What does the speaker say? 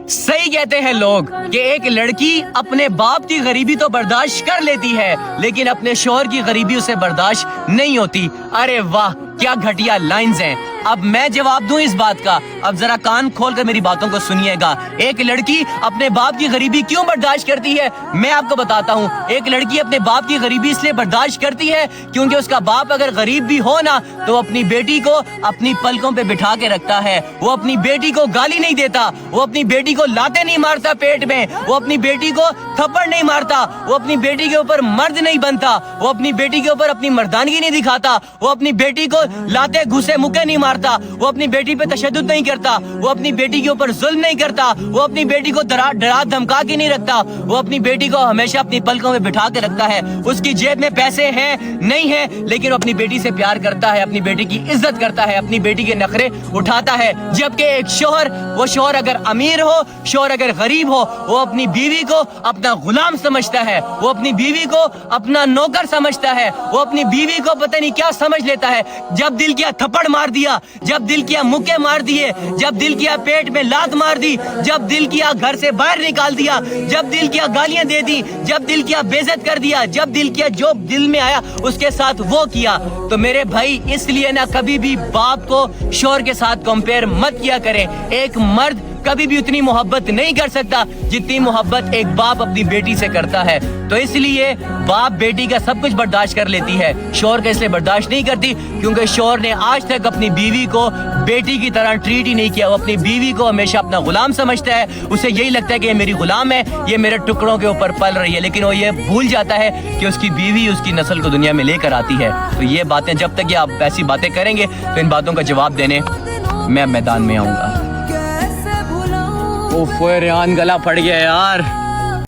सही कहते हैं लोग कि एक लड़की अपने बाप की गरीबी तो बर्दाश्त कर लेती है, लेकिन अपने शौहर की गरीबी उसे बर्दाश्त नहीं होती। अरे वाह, क्या घटिया लाइंस हैं। अब मैं जवाब दूं इस बात का, अब जरा कान खोल कर मेरी बातों को सुनिएगा। एक लड़की अपने बाप की गरीबी क्यों बर्दाश्त करती है, मैं आपको बताता हूँ। एक लड़की अपने बाप की गरीबी इसलिए बर्दाश्त करती है क्योंकि उसका बाप अगर गरीब भी हो ना, तो अपनी बेटी को अपनी पलकों पे बिठा के रखता है। वो अपनी बेटी को गाली नहीं देता, वो अपनी बेटी को लाते नहीं मारता पेट में, वो अपनी बेटी को थप्पड़ नहीं मारता, वो अपनी बेटी के ऊपर मर्द नहीं बनता, वो अपनी बेटी के ऊपर अपनी मर्दानगी नहीं दिखाता, वो अपनी बेटी को लाते घुसे मुक्के नहीं मारता, वो अपनी बेटी पे तशद्दुद नहीं करता, वो अपनी बेटी के ऊपर जुल्म नहीं करता, वो अपनी बेटी को डरा धमका के नहीं रखता, वो अपनी बेटी को हमेशा अपनी पलकों में बिठा के रखता है। उसकी जेब में पैसे हैं नहीं है, लेकिन वो अपनी बेटी से प्यार करता है, अपनी बेटी की इज्जत करता है, अपनी बेटी के नखरे उठाता है। जबकि एक शौहर, वो शौहर अगर अमीर हो, शौहर अगर गरीब हो, वो अपनी बीवी को अपना गुलाम समझता है, वो अपनी बीवी को अपना नौकर समझता है, वो अपनी बीवी को पता नहीं क्या समझ लेता है। जब दिल किया थप्पड़ मार दिया, जब दिल किया मुक्के मार दिए, जब दिल किया पेट में लात मार दी, जब दिल किया घर से बाहर निकाल दिया, जब दिल किया गालियां दे दी, जब दिल किया बेइज्जत कर दिया, जब दिल किया जो दिल में आया उसके साथ वो किया। तो मेरे भाई, इसलिए ना कभी भी बाप को शौहर के साथ कंपेयर मत किया करें। एक मर्द कभी भी उतनी मोहब्बत नहीं कर सकता जितनी मोहब्बत एक बाप अपनी बेटी से करता है। तो इसलिए बाप बेटी का सब कुछ बर्दाश्त कर लेती है, शौहर का इसलिए बर्दाश्त नहीं करती क्योंकि शौहर ने आज तक अपनी बीवी को बेटी की तरह ट्रीट ही नहीं किया। वो अपनी बीवी को हमेशा अपना गुलाम समझता है, उसे यही लगता है कि ये मेरी गुलाम है, ये मेरे टुकड़ों के ऊपर पल रही है, लेकिन वो ये भूल जाता है कि उसकी बीवी उसकी नस्ल को दुनिया में लेकर आती है। तो ये बातें, जब तक ये आप ऐसी बातें करेंगे तो इन बातों का जवाब देने मैं मैदान में आऊंगा। ओफ रेहान, गला फट गया यार।